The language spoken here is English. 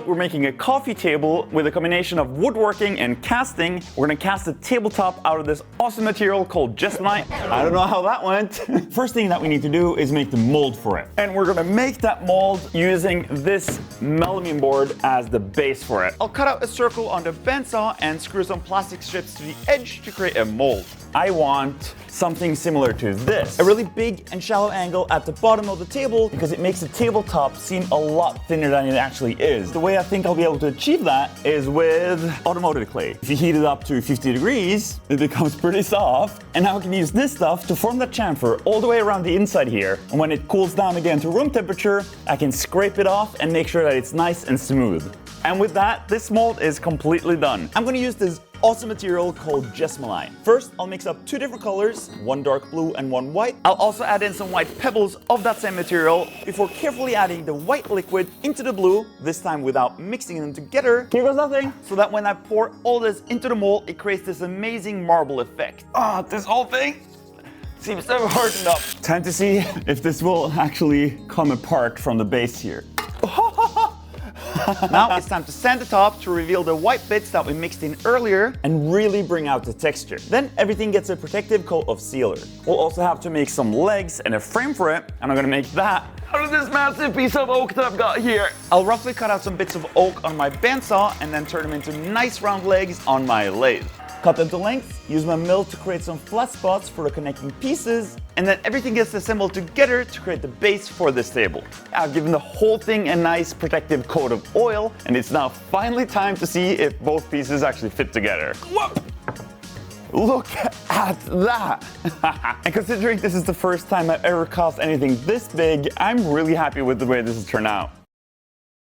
we're making a coffee table with a combination of woodworking and casting. We're gonna cast a tabletop out of this awesome material called Jesmonite. I don't know how that went. First thing that we need to do is make the mold for it. And we're gonna make that mold using this melamine board as the base for it. I'll cut out a circle on the bandsaw and screw some plastic strips to the edge to create a mold. I want something similar to this. A really big and shallow angle at the bottom of the table because it makes the tabletop seem a lot thinner than it actually is. The way I think I'll be able to achieve that is with automotive clay. If you heat it up to 50 degrees, it becomes pretty soft. And now I can use this stuff to form that chamfer all the way around the inside here. And when it cools down again to room temperature, I can scrape it off and make sure that it's nice and smooth. And with that, this mold is completely done. I'm gonna use this awesome material called Jesmonite. First, I'll mix up 2 different colors, one dark blue and one white. I'll also add in some white pebbles of that same material before carefully adding the white liquid into the blue, this time without mixing them together. Here goes nothing. So that when I pour all this into the mold, it creates this amazing marble effect. This whole thing seems so hardened up. Time to see if this will actually come apart from the base here. Now it's time to sand the top to reveal the white bits that we mixed in earlier and really bring out the texture. Then everything gets a protective coat of sealer. We'll also have to make some legs and a frame for it, and I'm gonna make that out of this massive piece of oak that I've got here. I'll roughly cut out some bits of oak on my bandsaw and then turn them into nice round legs on my lathe. Cut them to length, use my mill to create some flat spots for the connecting pieces, and then everything gets assembled together to create the base for this table. I've given the whole thing a nice protective coat of oil, and it's now finally time to see if both pieces actually fit together. Whoa! Look at that! And considering this is the first time I've ever cast anything this big, I'm really happy with the way this has turned out.